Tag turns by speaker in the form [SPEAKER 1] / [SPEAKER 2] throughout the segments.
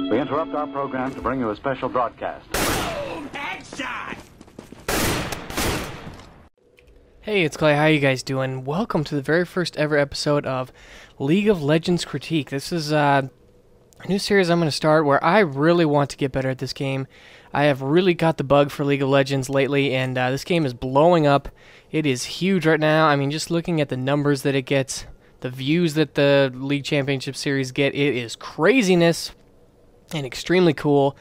[SPEAKER 1] We interrupt our program to bring you a special broadcast.
[SPEAKER 2] Boom! Headshot!
[SPEAKER 3] Hey, it's Clay. How you guys doing? Welcome to the very first ever episode of League of Legends Critique. This is a new series I'm going to start where I really want to get better at this game. I have really got the bug for League of Legends lately, and this game is blowing up. It is huge right now. I mean, just looking at the numbers that it gets, the views that the League Championship Series get, it is craziness and extremely cool.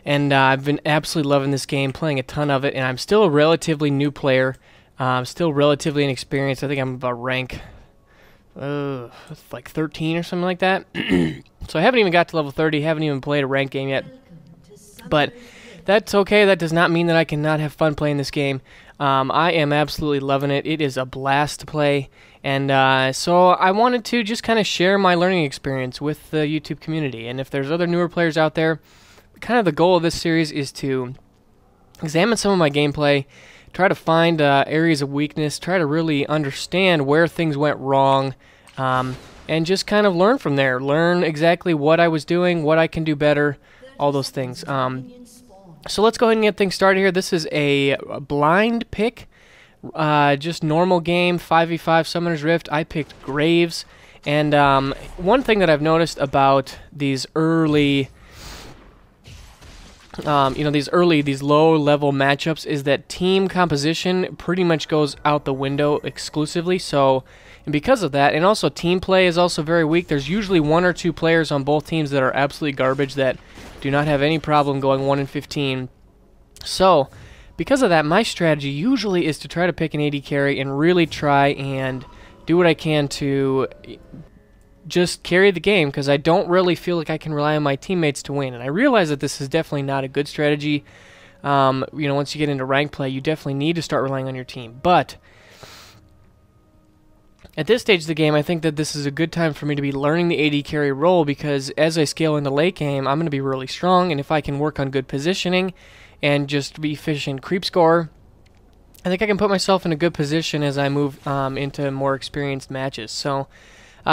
[SPEAKER 3] And I've been absolutely loving this game, playing a ton of it, and I'm still a relatively new player. I'm still relatively inexperienced. I think I'm about rank like 13 or something like that. So I haven't even got to level 30, haven't even played a ranked game yet. But that's okay. That does not mean that I cannot have fun playing this game. I am absolutely loving it. It is a blast to play. And so I wanted to just kind of share my learning experience with the YouTube community. And if there's other newer players out there, kind of the goal of this series is to examine some of my gameplay, try to find areas of weakness, try to really understand where things went wrong, and just kind of learn from there. Learn exactly what I was doing, what I can do better, all those things. So let's go ahead and get things started here. This is a blind pick, just normal game, 5v5 Summoner's Rift. I picked Graves, and one thing that I've noticed about these early these low-level matchups is that team composition pretty much goes out the window exclusively. So, and because of that, and also team play is also very weak. There's usually one or two players on both teams that are absolutely garbage that do not have any problem going 1-15. So, because of that, my strategy usually is to try to pick an AD carry and really try and do what I can to just carry the game, because I don't really feel like I can rely on my teammates to win. And I realize that this is definitely not a good strategy. Once you get into rank play, you definitely need to start relying on your team. But at this stage of the game, I think that this is a good time for me to be learning the AD carry role, because as I scale into late game, I'm going to be really strong, and if I can work on good positioning and just be efficient creep score, I think I can put myself in a good position as I move into more experienced matches. So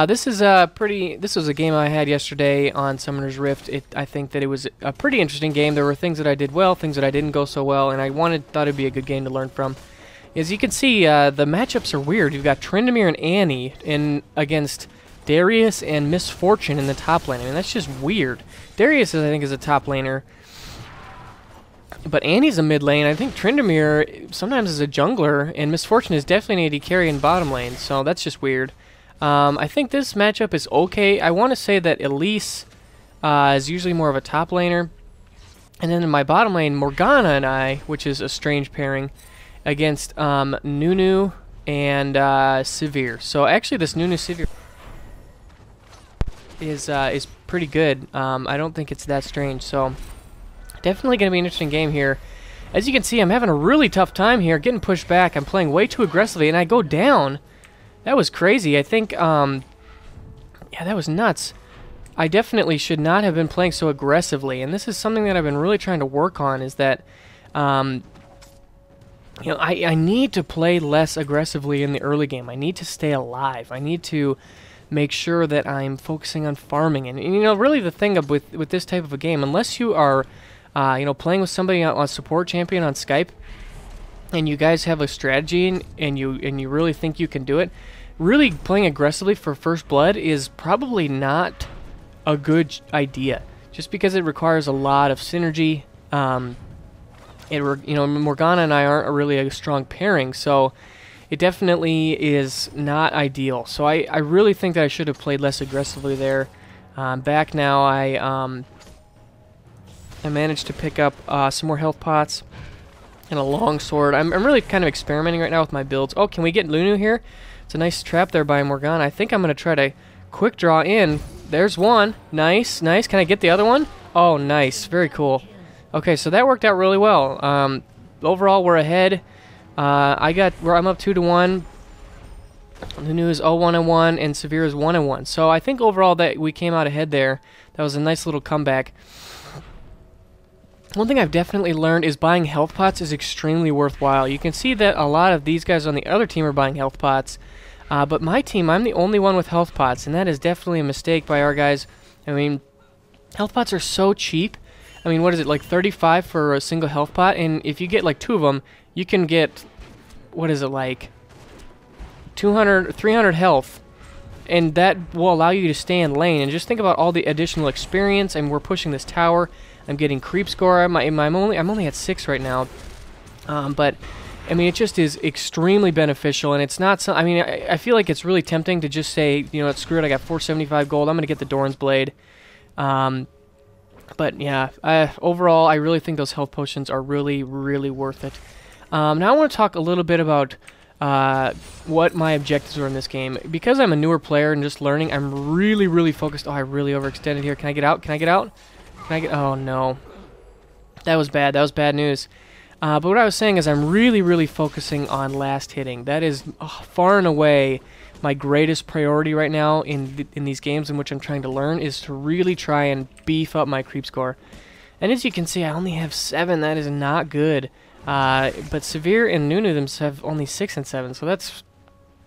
[SPEAKER 3] this was a game I had yesterday on Summoner's Rift. I think that it was a pretty interesting game. There were things that I did well, things that I didn't go so well, and I thought it'd be a good game to learn from. As you can see, the matchups are weird. You've got Tryndamere and Annie against Darius and Misfortune in the top lane. I mean, that's just weird. Darius, I think, is a top laner, but Annie's a mid lane. I think Tryndamere sometimes is a jungler, and Misfortune is definitely an AD carry in bottom lane, so that's just weird. I think this matchup is okay. I want to say that Elise is usually more of a top laner. And then in my bottom lane, Morgana and I, which is a strange pairing, against Nunu and Sivir. So actually this Nunu Sivir is pretty good. I don't think it's that strange. So definitely going to be an interesting game here. As you can see, I'm having a really tough time here, getting pushed back. I'm playing way too aggressively, and I go down. That was crazy. I think, yeah, that was nuts. I definitely should not have been playing so aggressively, and this is something that I've been really trying to work on, is that, I need to play less aggressively in the early game. I need to stay alive. I need to make sure that I'm focusing on farming. And really the thing with this type of a game, unless you are, playing with somebody on support champion on Skype, and you guys have a strategy and you really think you can do it, really playing aggressively for first blood is probably not a good idea, just because it requires a lot of synergy. Morgana and I aren't really a strong pairing, so it definitely is not ideal. So I really think that I should have played less aggressively there. Back now, I managed to pick up some more health pots and a long sword. I'm really kind of experimenting right now with my builds. Oh, can we get Nunu here? It's a nice trap there by Morgana. I think I'm going to try to quick draw in. There's one. Nice, nice. Can I get the other one? Oh, nice. Very cool. Okay, so that worked out really well. Overall, we're ahead. I'm up 2-1. Nunu is 0-1-1, and Sivir is 1-1. So I think overall that we came out ahead there. That was a nice little comeback. One thing I've definitely learned is buying health pots is extremely worthwhile. You can see that a lot of these guys on the other team are buying health pots, but my team, I'm the only one with health pots, and that is definitely a mistake by our guys. I mean, Health pots are so cheap. I mean, what is it, like 35 for a single health pot? And if you get like 2 of them, you can get, what is it, like 200, 300 health. And that will allow you to stay in lane. And just think about all the additional experience. And we're pushing this tower. I'm getting creep score. I'm only at 6 right now. But I mean, it just is extremely beneficial. And it's not so. I mean, I feel like it's really tempting to just say, you know what, screw it. I got 475 gold. I'm gonna get the Doran's Blade. But yeah, overall, I really think those health potions are really, really worth it. Now I want to talk a little bit about what my objectives were in this game. Because I'm a newer player and just learning, I'm really, really focused. Oh, I really overextended here. Can I get out? Can I get out? Can I get... Oh, no. That was bad. That was bad news. But what I was saying is I'm really, really focusing on last hitting. That is far and away my greatest priority right now in these games in which I'm trying to learn, is to really try and beef up my creep score. And as you can see, I only have 7. That is not good. But Severe and Nunu themselves have only 6 and 7, so that's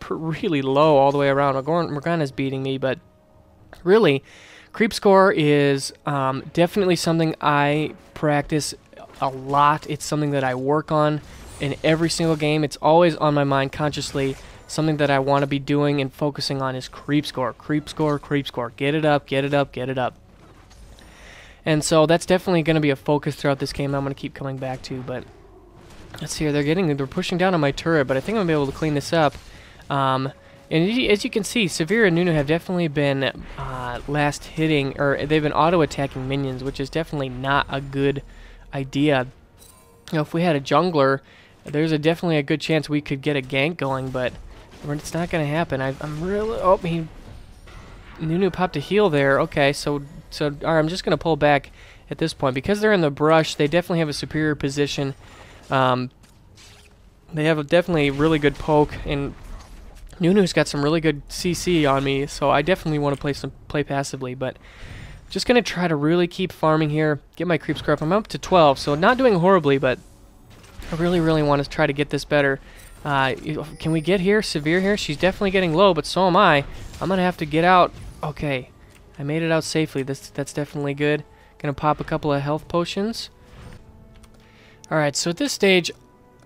[SPEAKER 3] really low all the way around. Morgana's beating me, but really, creep score is definitely something I practice a lot. It's something that I work on in every single game. It's always on my mind consciously. Something that I want to be doing and focusing on is creep score, creep score, creep score. Get it up, get it up, get it up. And so that's definitely going to be a focus throughout this game I'm going to keep coming back to. But let's see here. They're pushing down on my turret, but I think I'm going to be able to clean this up. And as you can see, Severe and Nunu have definitely been last hitting, or they've been auto-attacking minions, which is definitely not a good idea. You know, if we had a jungler, there's definitely a good chance we could get a gank going, but it's not going to happen. I'm really... Oh, Nunu popped a heal there. Okay, so all right, I'm just going to pull back at this point. Because they're in the brush, they definitely have a superior position. They have a definitely really good poke, and Nunu's got some really good CC on me, so I definitely want to play passively, but just going to try to really keep farming here, get my creep score up. I'm up to 12, so not doing horribly, but I really, really want to try to get this better. Can we get here? Severe here? She's definitely getting low, but so am I. I'm going to have to get out. Okay. I made it out safely. That's definitely good. Going to pop a couple of health potions. Alright, so at this stage,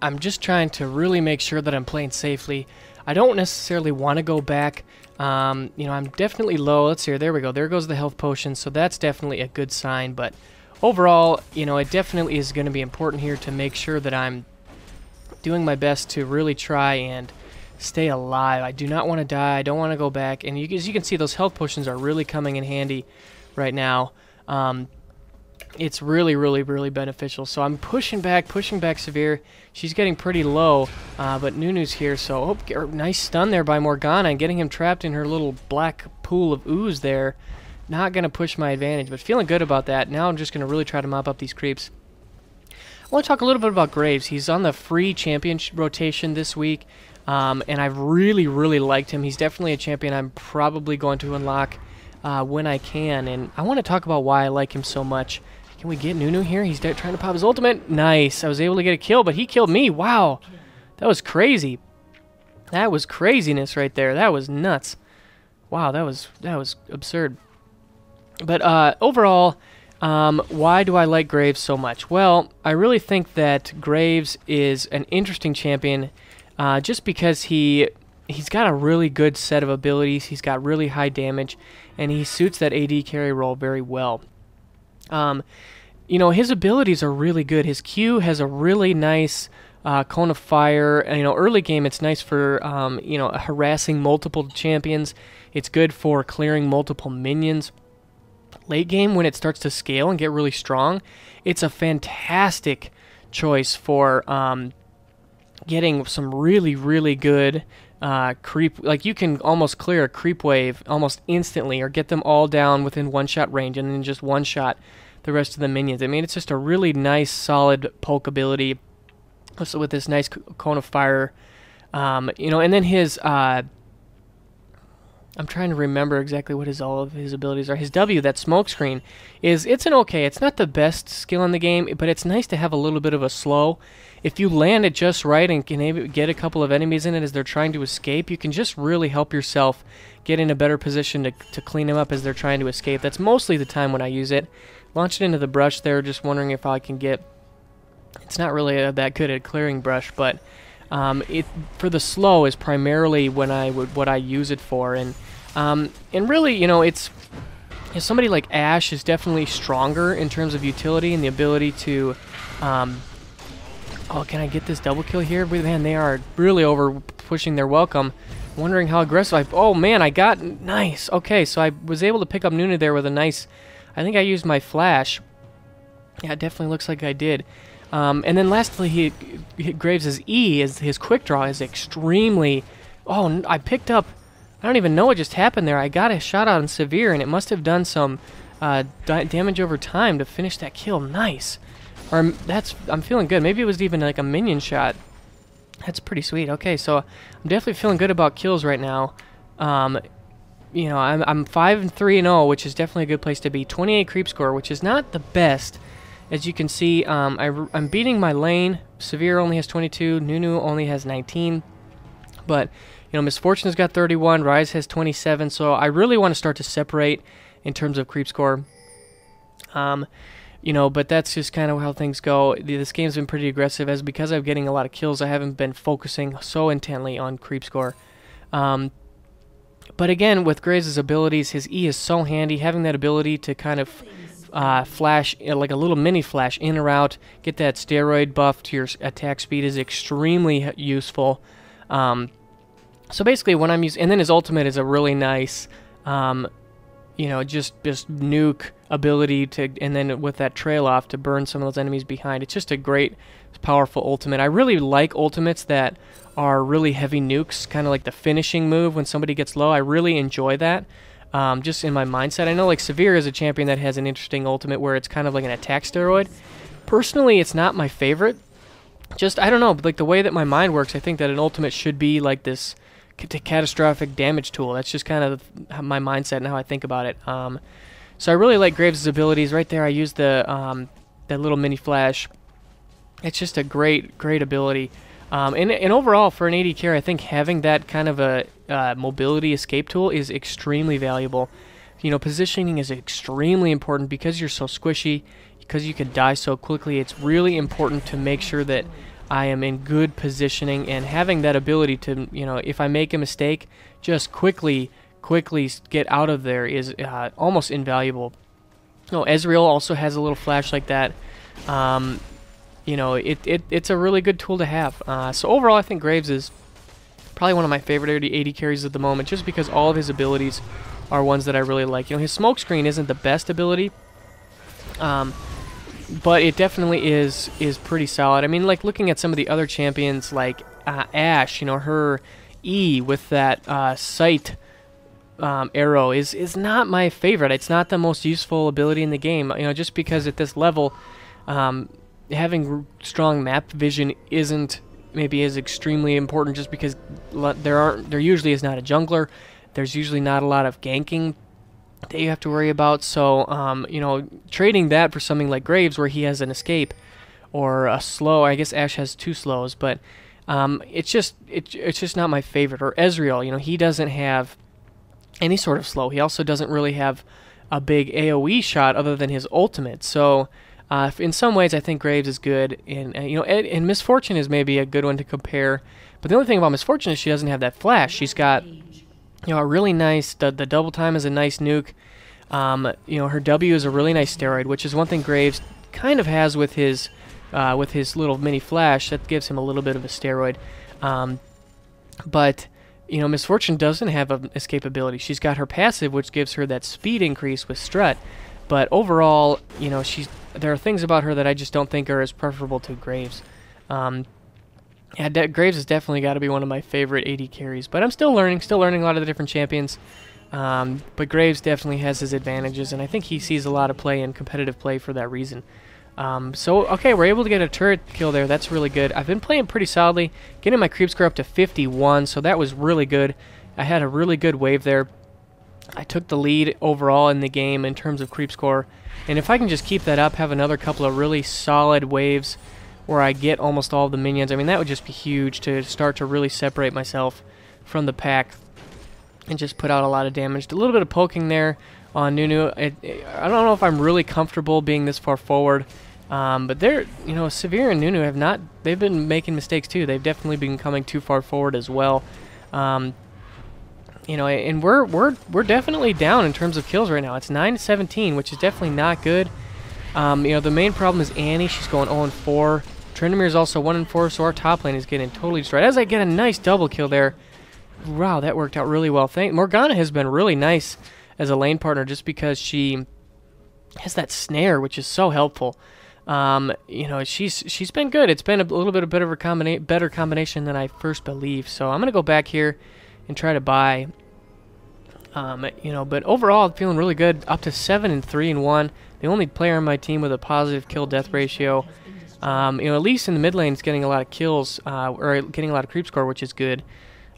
[SPEAKER 3] I'm just trying to really make sure that I'm playing safely. I don't necessarily want to go back. You know, I'm definitely low. Let's see here. There we go. There goes the health potion, so that's definitely a good sign, but overall, you know, it definitely is going to be important here to make sure that I'm doing my best to really try and stay alive. I do not want to die. I don't want to go back. And as you can see, those health potions are really coming in handy right now. It's really, really, really beneficial. So I'm pushing back Severe. She's getting pretty low, but Nunu's here. So, oh, nice stun there by Morgana and getting him trapped in her little black pool of ooze there. Not going to push my advantage, but feeling good about that. Now I'm just going to really try to mop up these creeps. I want to talk a little bit about Graves. He's on the free champion rotation this week, and I've really, really liked him. He's definitely a champion I'm probably going to unlock when I can, and I want to talk about why I like him so much. Can we get Nunu here? He's trying to pop his ultimate. Nice. I was able to get a kill, but he killed me. Wow. That was crazy. That was craziness right there. That was nuts. Wow, that was absurd. But overall, why do I like Graves so much? Well, I really think that Graves is an interesting champion just because he's got a really good set of abilities. He's got really high damage, and he suits that AD carry role very well. You know, his abilities are really good. His Q has a really nice cone of fire. And, you know, early game it's nice for you know, harassing multiple champions. It's good for clearing multiple minions. Late game, when it starts to scale and get really strong, it's a fantastic choice for getting some really, really good creep. Like, you can almost clear a creep wave almost instantly, or get them all down within one-shot range, and then just one-shot the rest of the minions. I mean, it's just a really nice, solid poke ability. Also with this nice cone of fire, you know, and then his I'm trying to remember exactly what all of his abilities are. His W, that smoke screen, it's an okay. It's not the best skill in the game, but it's nice to have a little bit of a slow. If you land it just right and can get a couple of enemies in it as they're trying to escape, you can just really help yourself get in a better position to clean them up as they're trying to escape. That's mostly the time when I use it. Launch it into the brush there, just wondering if I can get... It's not really that good at clearing brush, but for the slow is primarily what I use it for. And really, you know, somebody like Ash is definitely stronger in terms of utility and the ability to... oh, can I get this double kill here? Man, they are really over pushing their welcome. Wondering how aggressive oh man, I got... Nice. Okay, so I was able to pick up Nuna there with a nice... I think I used my flash. Yeah, it definitely looks like I did. And then lastly, Graves' E, his quick draw is extremely... Oh, I picked up... I don't even know what just happened there. I got a shot out on Severe, and it must have done some damage over time to finish that kill. Nice. Or I'm feeling good. Maybe it was even like a minion shot. That's pretty sweet. Okay, so I'm definitely feeling good about kills right now. You know, I'm 5-3-0, which is definitely a good place to be. 28 creep score, which is not the best. As you can see, I'm beating my lane. Severe only has 22. Nunu only has 19. But, you know, Misfortune has got 31. Rise has 27. So I really want to start to separate in terms of creep score. You know, but that's just kind of how things go. This game's been pretty aggressive, as because I'm getting a lot of kills, I haven't been focusing so intently on creep score. But again, with Graves' abilities, his E is so handy. Having that ability to kind of flash, like a little mini flash in or out, get that steroid buff to your attack speed is extremely useful. So basically, when I'm using, and then his ultimate is a really nice, you know, just nuke ability to, and then with that trail off to burn some of those enemies behind. It's just a great, powerful ultimate. I really like ultimates that are really heavy nukes, kind of like the finishing move when somebody gets low. I really enjoy that. Just in my mindset. I know like Severe is a champion that has an interesting ultimate where it's kind of like an attack steroid. Personally, it's not my favorite. Just, I don't know, like the way that my mind works, I think that an ultimate should be like this catastrophic damage tool. That's just kind of my mindset and how I think about it. So I really like Graves' abilities. Right there, I used the that little mini flash. It's just a great ability. And overall, for an AD carry, I think having that kind of a mobility escape tool is extremely valuable. You know, positioning is extremely important because you're so squishy, because you can die so quickly. It's really important to make sure that I am in good positioning, and having that ability to, you know, if I make a mistake, just quickly get out of there is almost invaluable. No, Ezreal also has a little flash like that. You know, it's a really good tool to have. So overall, I think Graves is probably one of my favorite AD carries at the moment, just because all of his abilities are ones that I really like. You know, his smokescreen isn't the best ability, but it definitely is pretty solid. I mean, like looking at some of the other champions, like Ashe, you know, her E with that sight arrow is not my favorite. It's not the most useful ability in the game. You know, just because at this level, having strong map vision isn't maybe as extremely important, just because there usually is not a jungler. There's usually not a lot of ganking that you have to worry about. So, you know, trading that for something like Graves, where he has an escape or a slow. I guess Ashe has 2 slows, but it's just not my favorite. Or Ezreal, you know, he doesn't have any sort of slow. He also doesn't really have a big AoE shot other than his ultimate. So in some ways, I think Graves is good. You know, and Misfortune is maybe a good one to compare. But the only thing about Misfortune is she doesn't have that flash. She's got, you know, a really nice, the double time is a nice nuke. You know, her W is a really nice steroid, which is one thing Graves kind of has with his little mini flash. That gives him a little bit of a steroid. But you know, Misfortune doesn't have an escape ability. She's got her passive, which gives her that speed increase with Strut. But overall, you know, there are things about her that I just don't think are as preferable to Graves. Yeah, Graves has definitely got to be one of my favorite AD carries. But I'm still learning a lot of the different champions. But Graves definitely has his advantages, and I think he sees a lot of play and competitive play for that reason. So, okay, we're able to get a turret kill there. That's really good. I've been playing pretty solidly, getting my creep score up to 51, so that was really good. I had a really good wave there. I took the lead overall in the game in terms of creep score. And if I can just keep that up, have another couple of really solid waves where I get almost all of the minions, I mean, that would just be huge to start to really separate myself from the pack and just put out a lot of damage. A little bit of poking there on Nunu. I don't know if I'm really comfortable being this far forward. But they're, you know, Severe and Nunu have not, they've been making mistakes too. They've definitely been coming too far forward as well. You know, and we're definitely down in terms of kills right now. It's 9-17, which is definitely not good. You know, the main problem is Annie. She's going 0-4. Tryndamere is also 1-4, so our top lane is getting totally destroyed. As I get a nice double kill there. Wow, that worked out really well. Morgana has been really nice as a lane partner just because she has that snare, which is so helpful. You know, she's been good. It's been a little bit of a better combination than I first believed. So I'm gonna go back here and try to buy. You know, but overall, I'm feeling really good. Up to 7-3-1. The only player on my team with a positive kill-death ratio. You know, at least in the mid lane, is getting a lot of kills or getting a lot of creep score, which is good.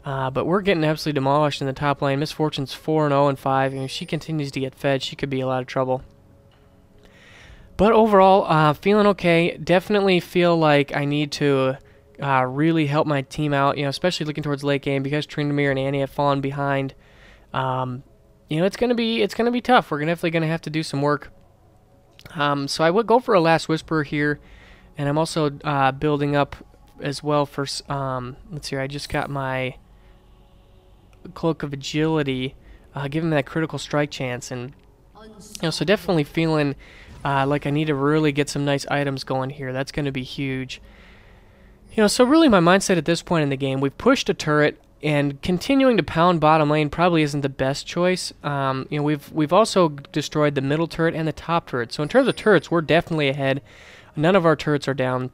[SPEAKER 3] But we're getting absolutely demolished in the top lane. Miss Fortune's 4-0-5. And if she continues to get fed, she could be a lot of trouble. But overall, feeling okay. Definitely feel like I need to really help my team out, you know, especially looking towards late game because Tryndamere and Annie have fallen behind. You know, it's gonna be tough. We're definitely gonna have to do some work. So I would go for a Last Whisper here, and I'm also building up as well for. Let's see. I just got my Cloak of Agility, giving me that critical strike chance, and you know, so definitely feeling. Like I need to really get some nice items going here. That's going to be huge. You know, so really my mindset at this point in the game, we've pushed a turret, and continuing to pound bottom lane probably isn't the best choice. You know, we've also destroyed the middle turret and the top turret. So in terms of turrets, we're definitely ahead. None of our turrets are down.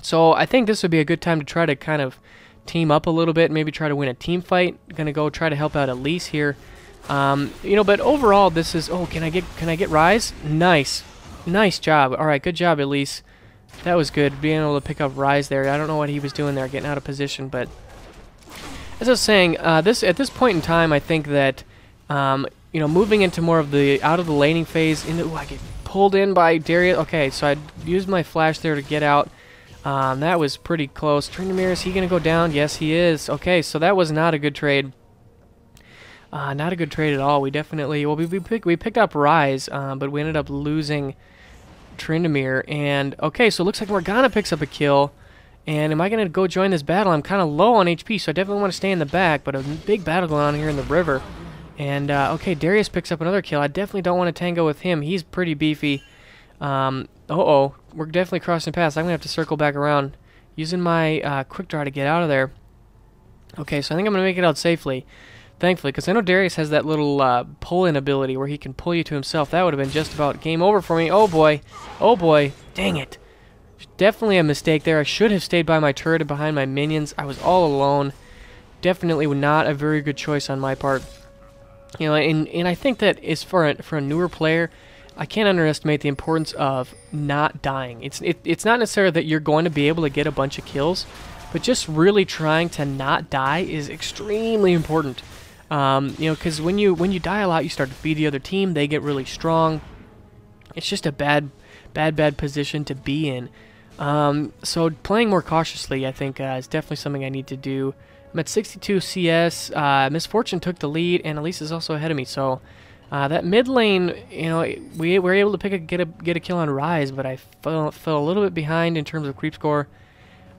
[SPEAKER 3] So I think this would be a good time to try to kind of team up a little bit, maybe try to win a team fight. Going to go try to help out Elise here. You know, but overall, this is. Oh, can I get Rise? Nice job. All right, good job, Elise. That was good, being able to pick up Rise there. I don't know what he was doing there, getting out of position, but as I was saying, at this point in time, I think that you know, moving into more of the out of the laning phase. I get pulled in by Darius. Okay, so I used my flash there to get out. That was pretty close. Tryndamere, is he gonna go down? Yes, he is. Okay, so that was not a good trade. Not a good trade at all. We definitely, well, we picked up Rise, but we ended up losing Tryndamere. And okay, so it looks like Morgana picks up a kill. And am I gonna go join this battle? I'm kind of low on HP, so I definitely want to stay in the back. But a big battle going on here in the river. And okay, Darius picks up another kill. I definitely don't want to tango with him. He's pretty beefy. We're definitely crossing paths. I'm gonna have to circle back around, using my quick draw to get out of there. Okay, so I think I'm gonna make it out safely. Thankfully, because I know Darius has that little pull-in ability where he can pull you to himself. That would have been just about game over for me. Oh boy. Oh boy. Dang it. Definitely a mistake there. I should have stayed by my turret and behind my minions. I was all alone. Definitely not a very good choice on my part. You know, and I think that is for a newer player, I can't underestimate the importance of not dying. It's not necessarily that you're going to be able to get a bunch of kills, but just really trying to not die is extremely important. You know, because when you die a lot, you start to feed the other team. They get really strong. It's just a bad position to be in. So playing more cautiously, I think, is definitely something I need to do. I'm at 62 CS. Miss Fortune took the lead, and Elise is also ahead of me. So that mid lane, you know, we were able to get a kill on Rise, but I fell a little bit behind in terms of creep score.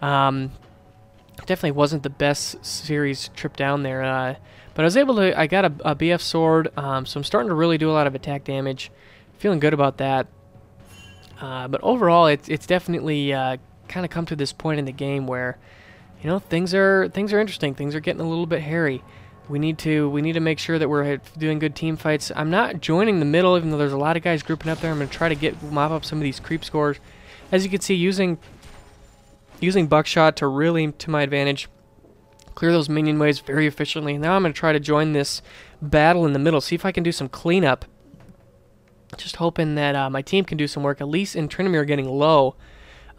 [SPEAKER 3] Definitely wasn't the best series trip down there. But I was able to, I got a BF sword, so I'm starting to really do a lot of attack damage. Feeling good about that. But overall, it's definitely kind of come to this point in the game where, you know, things are interesting. Things are getting a little bit hairy. We need to make sure that we're doing good team fights. I'm not joining the middle, even though there's a lot of guys grouping up there. I'm going to try to mop up some of these creep scores. As you can see, using buckshot to my advantage. Clear those minion waves very efficiently. Now I'm going to try to join this battle in the middle, see if I can do some cleanup. Just hoping that my team can do some work. Elise and Tryndamere are getting low.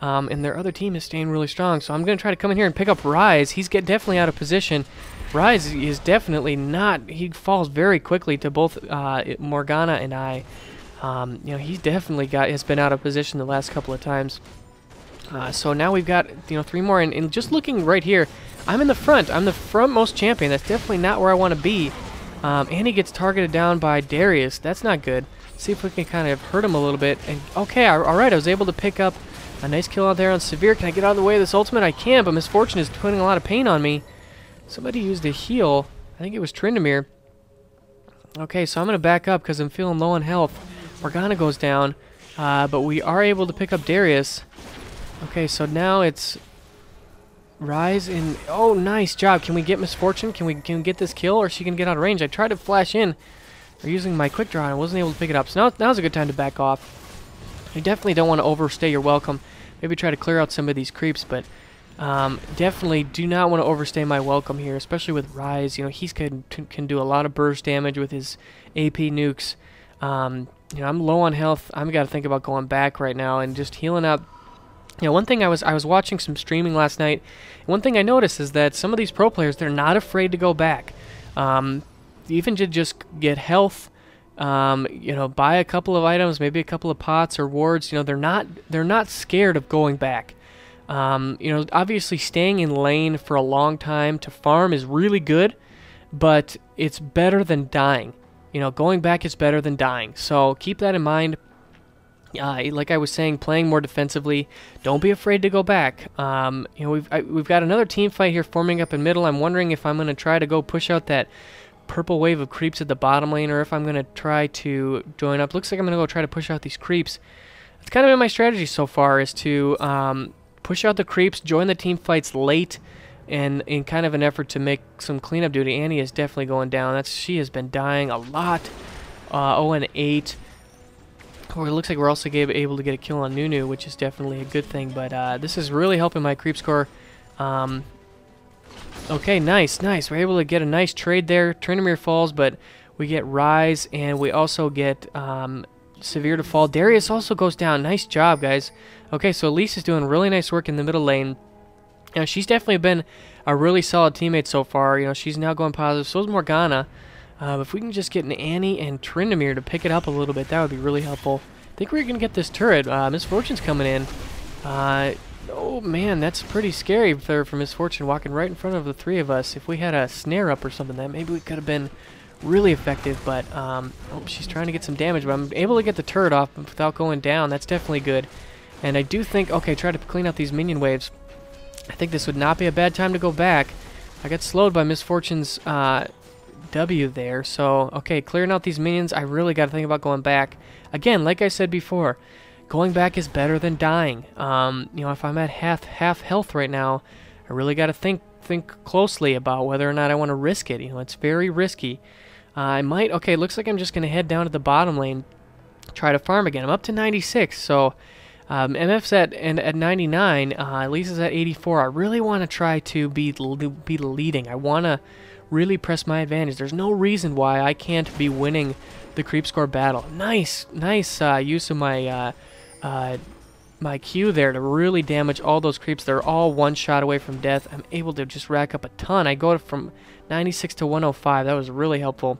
[SPEAKER 3] and their other team is staying really strong. So I'm going to try to come in here and pick up Rise. He's definitely out of position. Rise is definitely not. He falls very quickly to both Morgana and I. You know, he's definitely has been out of position the last couple of times. So now we've got, you know, 3 more, and just looking right here, I'm in the front. I'm the frontmost champion. That's definitely not where I want to be. And he gets targeted down by Darius. That's not good. See if we can kind of hurt him a little bit. And okay, all right, I was able to pick up a nice kill out there on Severe. Can I get out of the way of this ultimate? I can, but Misfortune is putting a lot of pain on me. Somebody used a heal. I think it was Tryndamere. Okay, so I'm going to back up because I'm feeling low on health. Morgana goes down, but we are able to pick up Darius. Okay, so now it's Rise in. Oh, nice job. Can we get Misfortune? Can we get this kill, or is she can get out of range? I tried to flash in or using my quick draw and I wasn't able to pick it up. So now's a good time to back off. You definitely don't want to overstay your welcome. Maybe try to clear out some of these creeps, but definitely do not want to overstay my welcome here, especially with Rise. You know, he's can do a lot of burst damage with his AP nukes. You know, I'm low on health. I've got to think about going back right now and just healing up. You know, one thing I was watching some streaming last night. One thing I noticed is that some of these pro players, they're not afraid to go back, even to just get health. You know, buy a couple of items, maybe a couple of pots or wards. You know, they're not scared of going back. You know, obviously staying in lane for a long time to farm is really good, but it's better than dying. You know, going back is better than dying. So keep that in mind. Like I was saying, playing more defensively. Don't be afraid to go back. You know, we've got another team fight here forming up in middle. I'm wondering if I'm going to try to go push out that purple wave of creeps at the bottom lane, or if I'm going to try to join up. Looks like I'm going to go try to push out these creeps. It's kind of been my strategy so far, is to push out the creeps, join the team fights late, and in kind of an effort to make some cleanup duty. Annie is definitely going down. She has been dying a lot. 0-8. Oh, it looks like we're also able to get a kill on Nunu, which is definitely a good thing. But this is really helping my creep score. Okay, nice. We're able to get a nice trade there. Tryndamere falls, but we get Rise, and we also get Severe to fall. Darius also goes down. Nice job, guys. Okay, so Elise is doing really nice work in the middle lane. You know, she's definitely been a really solid teammate so far. You know, she's now going positive. So is Morgana. If we can just get an Annie and Tryndamere to pick it up a little bit, that would be really helpful. I think we're going to get this turret. Misfortune's coming in. Oh, man, that's pretty scary for Misfortune walking right in front of the 3 of us. If we had a snare up or something, that maybe we could have been really effective. But, oh, she's trying to get some damage. But I'm able to get the turret off without going down. That's definitely good. And I do think, okay, try to clean out these minion waves. I think this would not be a bad time to go back. I got slowed by Misfortune's W there. So, okay, clearing out these minions. I really got to think about going back. Again, like I said before, going back is better than dying. You know, if I'm at half health right now, I really got to think closely about whether or not I want to risk it. You know, it's very risky. I might. Okay, looks like I'm just going to head down to the bottom lane, try to farm again. I'm up to 96, so MF's at 99. Lisa's at 84. I really want to try to be leading. I want to really press my advantage. There's no reason why I can't be winning the creep score battle. Nice use of my my Q there to really damage all those creeps. They're all one shot away from death. I'm able to just rack up a ton. I go from 96 to 105. That was really helpful.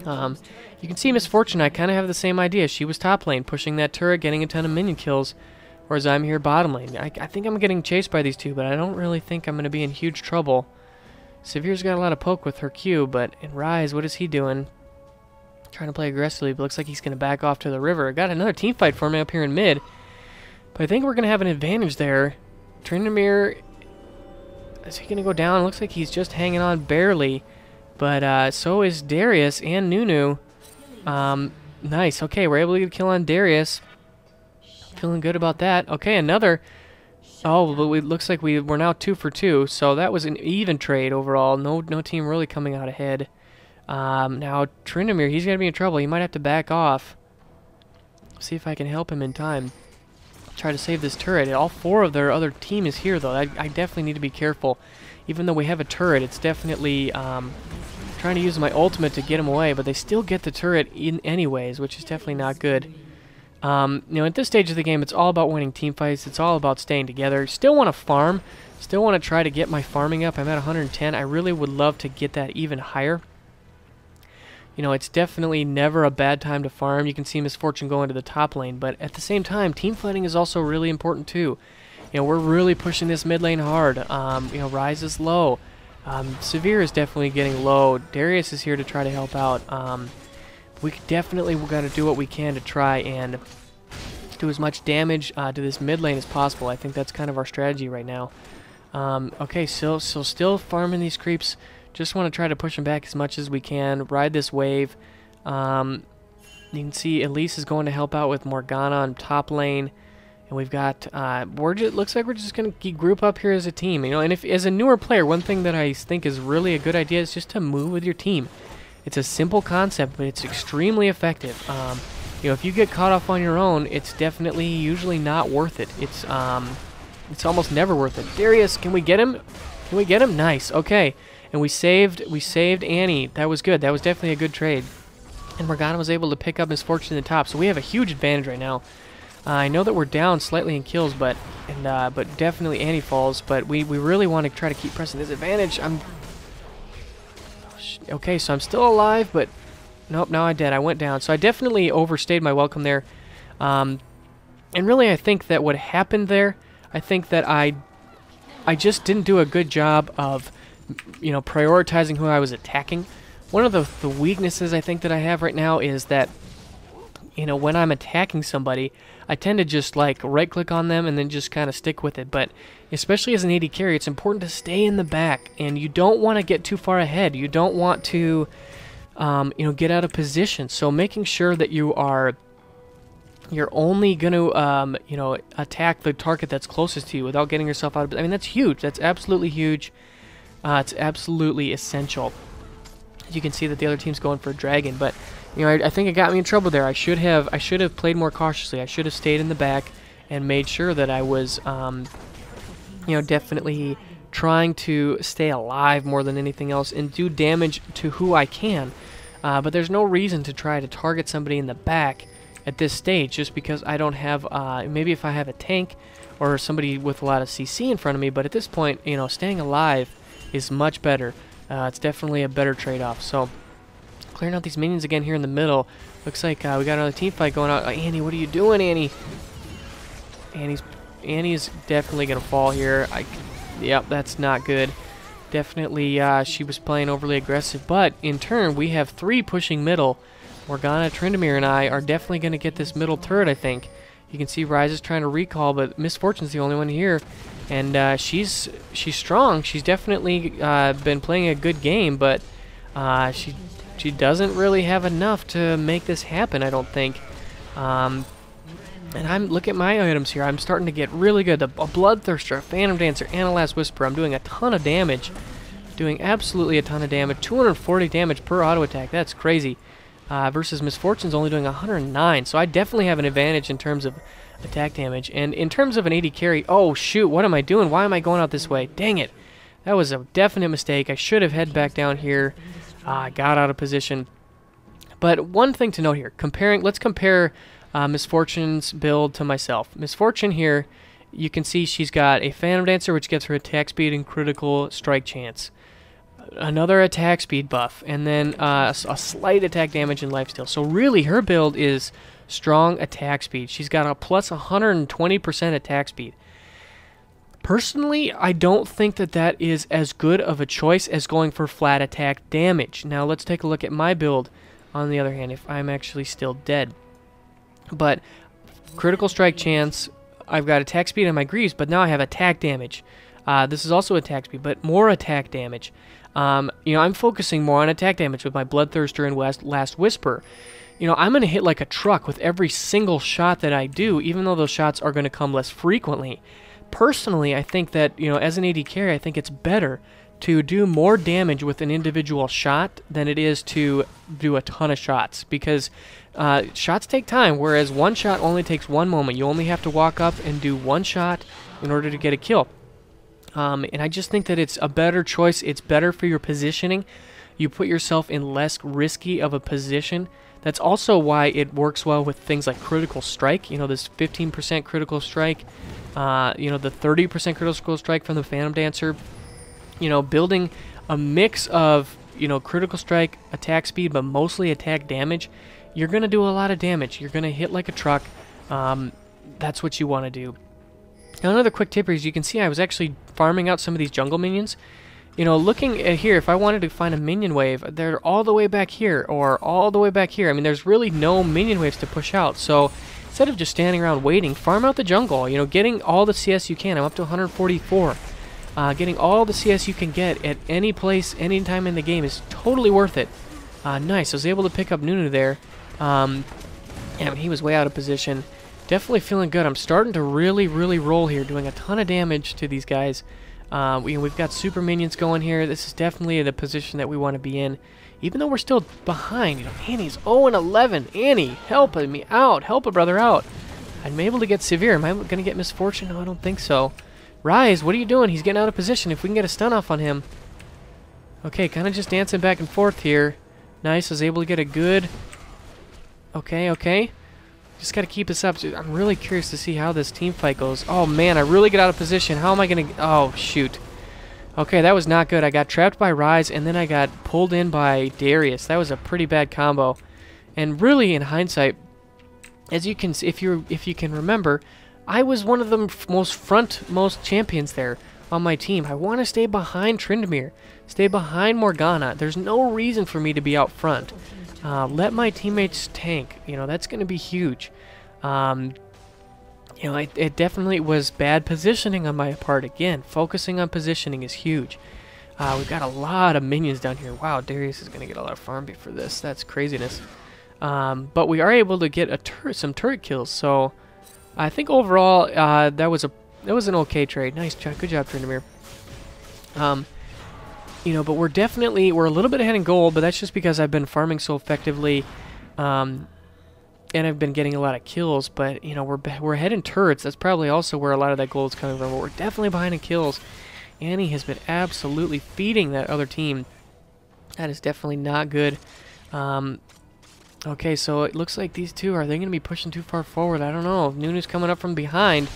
[SPEAKER 3] You can see Misfortune, I kind of have the same idea. She was top lane, pushing that turret, getting a ton of minion kills, whereas I'm here bottom lane. I think I'm getting chased by these two, but I don't really think I'm going to be in huge trouble. Severe's got a lot of poke with her Q, but in Rise, what is he doing? Trying to play aggressively, but looks like he's going to back off to the river. I got another team fight forming up here in mid, but I think we're going to have an advantage there. Tryndamere, is he going to go down? Looks like he's just hanging on barely, but so is Darius and Nunu. Nice. Okay, we're able to get a kill on Darius. Feeling good about that. Okay, another. Oh, but it looks like we're now 2 for 2, so that was an even trade overall. No team really coming out ahead. Now Tryndamere, he's gonna be in trouble. He might have to back off. See if I can help him in time. Try to save this turret. All 4 of their other team is here, though. I definitely need to be careful. Even though we have a turret, it's definitely trying to use my ultimate to get him away, but they still get the turret in anyways, which is definitely not good. At this stage of the game, it's all about winning team fights. It's all about staying together. Still want to farm. Still want to try to get my farming up. I'm at 110. I really would love to get that even higher. It's definitely never a bad time to farm. You can see Misfortune go into the top lane, but at the same time, team fighting is also really important too. We're really pushing this mid lane hard. Rise is low. Severe is definitely getting low. Darius is here to try to help out. We definitely got to do what we can to try and do as much damage to this mid lane as possible. I think that's kind of our strategy right now. Okay, so still farming these creeps. Just want to try to push them back as much as we can. Ride this wave. You can see Elise is going to help out with Morgana on top lane. And we've got, looks like we're just going to group up here as a team. And if as a newer player, one thing that I think is really a good idea is just to move with your team. It's a simple concept, but it's extremely effective. If you get caught off on your own, it's definitely usually not worth it. It's almost never worth it. Darius, can we get him? Can we get him? Nice. Okay. And we saved Annie. That was good. That was definitely a good trade. And Morgana was able to pick up Misfortune in the top. So we have a huge advantage right now. I know that we're down slightly in kills, but definitely Annie falls. But we really want to try to keep pressing this advantage. Okay, so I'm still alive, but nope, now I'm dead. I went down. So I definitely overstayed my welcome there. And really, I think that what happened there, I think that I just didn't do a good job of prioritizing who I was attacking. One of the weaknesses I think that I have right now is that, when I'm attacking somebody, I tend to just right-click on them and then just kind of stick with it. But especially as an AD carry, it's important to stay in the back, and you don't want to get too far ahead. You don't want to, get out of position. So making sure that you're only going to, attack the target that's closest to you without getting yourself out of. I mean, that's huge. That's absolutely huge. It's absolutely essential. As you can see that the other team's going for a dragon, but I think it got me in trouble there. I should have played more cautiously. I should have stayed in the back and made sure that I was, definitely trying to stay alive more than anything else and do damage to who I can. But there's no reason to try to target somebody in the back at this stage just because I don't have. Maybe if I have a tank or somebody with a lot of CC in front of me, but at this point, staying alive is much better. It's definitely a better trade-off. So clearing out these minions again here in the middle. Looks like we got another team fight going on. Annie, what are you doing, Annie? Annie's definitely gonna fall here. Yep, that's not good. Definitely, she was playing overly aggressive. But in turn, we have 3 pushing middle. Morgana, Tryndamere, and I are definitely gonna get this middle turret, I think. You can see Rise is trying to recall, but Misfortune's the only one here. And she's strong. She's definitely been playing a good game, but she doesn't really have enough to make this happen, I don't think. And look at my items here. I'm starting to get really good. A Bloodthirster, a Phantom Dancer, and a Last Whisper. I'm doing a ton of damage. Doing absolutely a ton of damage. 240 damage per auto attack. That's crazy. Versus Misfortune's only doing 109. So I definitely have an advantage in terms of attack damage. And in terms of an AD carry, oh shoot, what am I doing? Why am I going out this way? Dang it. That was a definite mistake. I should have head back down here. I got out of position. But one thing to note here, let's compare Misfortune's build to myself. Misfortune here, you can see she's got a Phantom Dancer, which gets her attack speed and critical strike chance. Another attack speed buff, and then a slight attack damage and lifesteal. So really, her build is strong attack speed. She's got a plus 120% attack speed. Personally, I don't think that is as good of a choice as going for flat attack damage. Now let's take a look at my build, on the other hand, if I'm actually still dead. But critical strike chance, I've got attack speed on my Greaves, but now I have attack damage. This is also attack speed, but more attack damage. I'm focusing more on attack damage with my Bloodthirster and Last Whisper. I'm going to hit like a truck with every single shot that I do, even though those shots are going to come less frequently. Personally, I think that, as an AD carry, I think it's better to do more damage with an individual shot than it is to do a ton of shots, because shots take time, whereas one shot only takes one moment. You only have to walk up and do one shot in order to get a kill. And I just think that it's a better choice. It's better for your positioning. You put yourself in less risky of a position That's also why it works well with things like critical strike. You know, this 15% critical strike, you know, the 30% critical strike from the Phantom Dancer. You know, building a mix of, you know, critical strike, attack speed, but mostly attack damage. You're going to do a lot of damage. You're going to hit like a truck. That's what you want to do. Now, another quick tip here is you can see I was actually farming out some of these jungle minions. You know, looking at here, if I wanted to find a minion wave, they're all the way back here or all the way back here. I mean, there's really no minion waves to push out. So instead of just standing around waiting, farm out the jungle. You know, getting all the CS you can. I'm up to 144. Getting all the CS you can get at any place, any time in the game is totally worth it. Nice. I was able to pick up Nunu there. Yeah, but he was way out of position. Definitely feeling good. I'm starting to really roll here, doing a ton of damage to these guys. We've got super minions going here. This is definitely the position that we want to be in. Even though we're still behind. You know, Annie's 0-11. Annie, help me out. Help a brother out. I'm able to get Severe. Am I going to get Misfortune? No, I don't think so. Rise, what are you doing? He's getting out of position. If we can get a stun off on him. Okay, kind of just dancing back and forth here. Nice, I was able to get a good... Okay. Just got to keep this up. I'm really curious to see how this team fight goes. Oh, man, I really get out of position. How am I going to... Oh, shoot. Okay, that was not good. I got trapped by Rise, and then I got pulled in by Darius. That was a pretty bad combo. And really, in hindsight, as you can... If you can remember, I was one of the most champions there on my team. I want to stay behind Tryndamere. Stay behind Morgana. There's no reason for me to be out front. Let my teammates tank. You know, that's going to be huge. You know, it definitely was bad positioning on my part. Again, focusing on positioning is huge. We've got a lot of minions down here. Wow, Darius is going to get a lot of farm beat for this. That's craziness. But we are able to get some turret kills. So I think overall that was an okay trade. Nice job. Good job, Tryndamere. You know, but we're a little bit ahead in gold, but that's just because I've been farming so effectively, and I've been getting a lot of kills. But you know, we're ahead in turrets. That's probably also where a lot of that gold is coming from. But we're definitely behind in kills. Annie has been absolutely feeding that other team. That is definitely not good. Okay, so it looks like these two, are they going to be pushing too far forward? I don't know. Nunu's coming up from behind.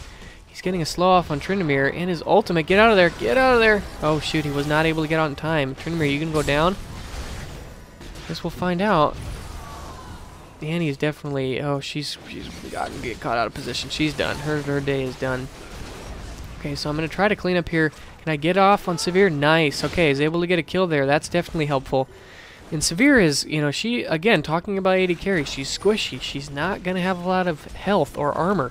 [SPEAKER 3] He's getting a slow off on Tryndamere and his ultimate. Get out of there. Get out of there. Oh, shoot. He was not able to get out in time. Tryndamere, you going to go down? Guess we'll find out. Annie is definitely... Oh, she's gotten get caught out of position. She's done. Her day is done. Okay, so I'm going to try to clean up here. Can I get off on Severe? Nice. Okay, he's able to get a kill there. That's definitely helpful. And Severe is, you know, she, again, talking about AD carry, she's squishy. She's not going to have a lot of health or armor.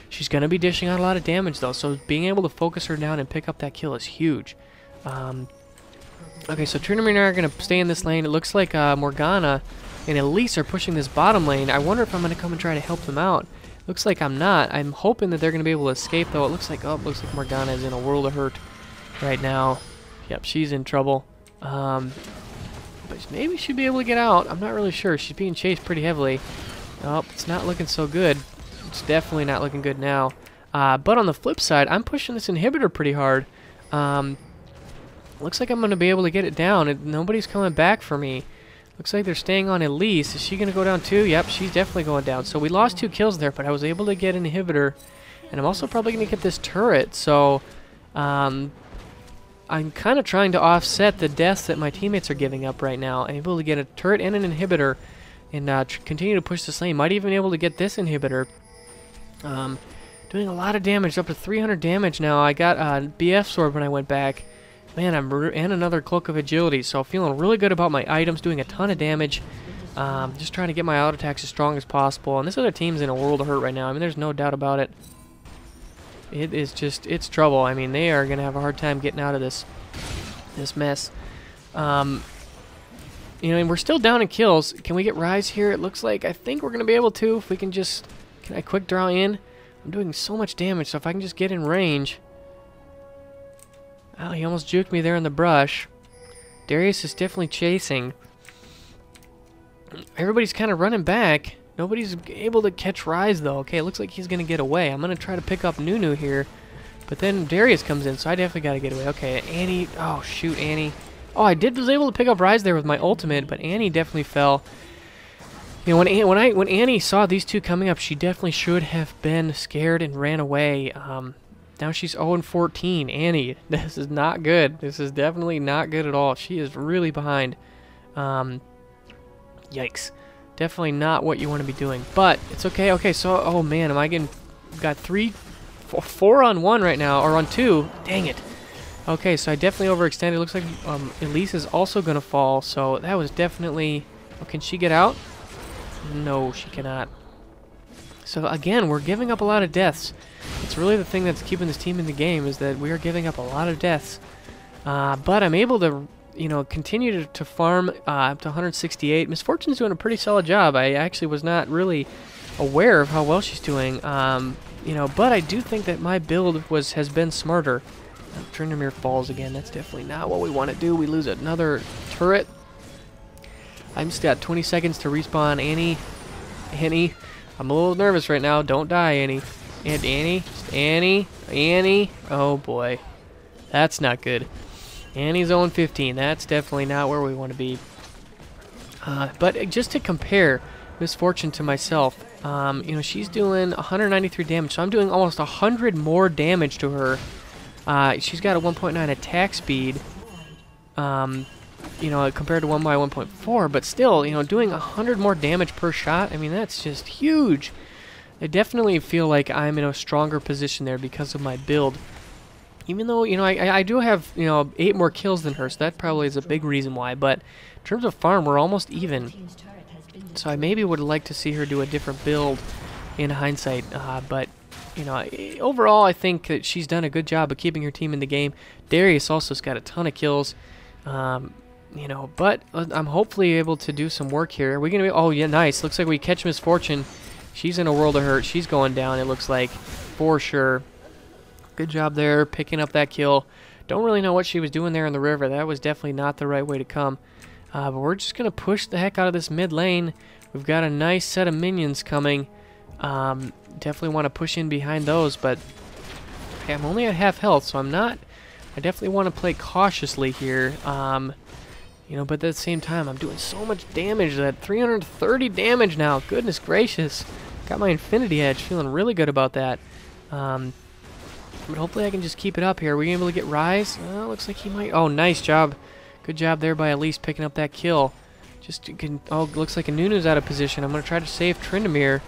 [SPEAKER 3] She's going to be dishing out a lot of damage, though, so being able to focus her down and pick up that kill is huge. Okay, so Tryndamere and I are going to stay in this lane. It looks like Morgana and Elise are pushing this bottom lane. I wonder if I'm going to come and try to help them out. Looks like I'm not. I'm hoping that they're going to be able to escape, though. It looks like Morgana is in a world of hurt right now. Yep, she's in trouble. But maybe she'd be able to get out. I'm not really sure. She's being chased pretty heavily. Oh, it's not looking so good. It's definitely not looking good now. But on the flip side, I'm pushing this inhibitor pretty hard. Looks like I'm going to be able to get it down. Nobody's coming back for me. Looks like they're staying on Elise. Is she going to go down too? Yep, she's definitely going down. So we lost 2 kills there, but I was able to get an inhibitor. And I'm also probably going to get this turret. So I'm kind of trying to offset the deaths that my teammates are giving up right now. I'm able to get a turret and an inhibitor and continue to push this lane. Might even be able to get this inhibitor. Doing a lot of damage, up to 300 damage now. I got a BF sword when I went back. Man, and another Cloak of Agility, so feeling really good about my items, doing a ton of damage. Just trying to get my auto attacks as strong as possible. And this other team's in a world of hurt right now. I mean, there's no doubt about it. It is just, it's trouble. I mean, they are going to have a hard time getting out of this mess. You know, and we're still down in kills. Can we get Rise here? It looks like, I think we're going to be able to, if we can just, can I quick draw in? I'm doing so much damage, so if I can just get in range. Oh, he almost juked me there in the brush. Darius is definitely chasing. Everybody's kind of running back. Nobody's able to catch Rise, though. Okay, it looks like he's going to get away. I'm going to try to pick up Nunu here. But then Darius comes in, so I definitely got to get away. Okay, Annie. Oh, shoot, Annie. Oh, was able to pick up Rise there with my ultimate, but Annie definitely fell. You know, when Annie saw these two coming up, she definitely should have been scared and ran away. Now she's 0-14. Annie, this is not good. This is definitely not good at all. She is really behind. Yikes. Definitely not what you want to be doing. But it's okay. Okay, so, oh man, am I getting... Got 4 on 1 right now, or on 2. Dang it. Okay, so I definitely overextended. Looks like Elise is also going to fall, so that was definitely... Oh, can she get out? No, she cannot. So again, we're giving up a lot of deaths. It's really the thing that's keeping this team in the game, is that we are giving up a lot of deaths. But I'm able to, you know, continue to farm up to 168. Misfortune's doing a pretty solid job. I actually was not really aware of how well she's doing. You know, but I do think that my build has been smarter. Tryndamere falls again. That's definitely not what we want to do. We lose another turret. I'm just got 20 seconds to respawn Annie. Annie, I'm a little nervous right now. Don't die, Annie. And Annie. Oh boy, that's not good. Annie's 0-15. That's definitely not where we want to be. But just to compare Misfortune to myself, you know, she's doing 193 damage, so I'm doing almost 100 more damage to her. She's got a 1.9 attack speed. You know, compared to 1 by 1.4, but still, you know, doing 100 more damage per shot, I mean, that's just huge. I definitely feel like I'm in a stronger position there because of my build. Even though, you know, I do have, you know, 8 more kills than her, so that probably is a big reason why, but in terms of farm, we're almost even. So I maybe would like to see her do a different build in hindsight, but, you know, overall, I think that she's done a good job of keeping her team in the game. Darius also has got a ton of kills. You know, but I'm hopefully able to do some work here. Are we going to be... Oh, yeah, nice. Looks like we catch Misfortune. She's in a world of hurt. She's going down, it looks like, for sure. Good job there, picking up that kill. Don't really know what she was doing there in the river. That was definitely not the right way to come. But we're just going to push the heck out of this mid lane. We've got a nice set of minions coming. Definitely want to push in behind those, but okay, I'm only at half health, so I'm not... I definitely want to play cautiously here. You know, but at the same time, I'm doing so much damage. That 330 damage now. Goodness gracious. Got my Infinity Edge. Feeling really good about that. But hopefully I can just keep it up here. Are we able to get Rise? Looks like he might. Oh, nice job. Good job there by Elise picking up that kill. Oh, looks like Nunu's out of position. I'm going to try to save Tryndamere.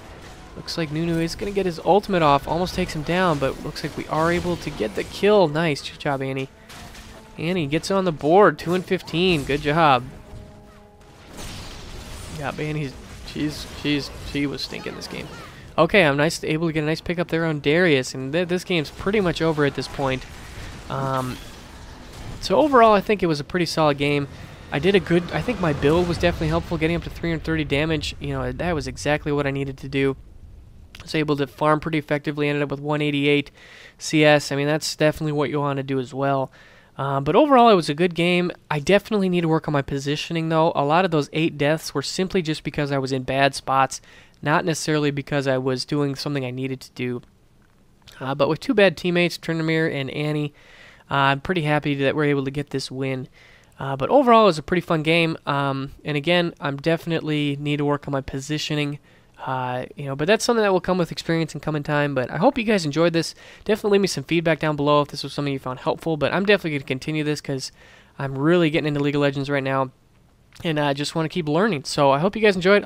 [SPEAKER 3] Looks like Nunu is going to get his ultimate off. Almost takes him down, but looks like we are able to get the kill. Nice. Good job, Annie. Annie gets on the board, 2-15. Good job. Yeah, Annie, she was stinking this game. Okay, I'm able to get a nice pickup there on Darius, and this game's pretty much over at this point. So overall, I think it was a pretty solid game. I think my build was definitely helpful, getting up to 330 damage. You know, that was exactly what I needed to do. I was able to farm pretty effectively, ended up with 188 CS. I mean, that's definitely what you want to do as well. But overall, it was a good game. I definitely need to work on my positioning, though. A lot of those 8 deaths were simply just because I was in bad spots, not necessarily because I was doing something I needed to do. But with 2 bad teammates, Tryndamere and Annie, I'm pretty happy that we're able to get this win. But overall, it was a pretty fun game. And again, I'm definitely need to work on my positioning. You know, but that's something that will come with experience and come in time. But I hope you guys enjoyed this. Definitely leave me some feedback down below if this was something you found helpful. But I'm definitely going to continue this because I'm really getting into League of Legends right now, and I just want to keep learning. So I hope you guys enjoyed.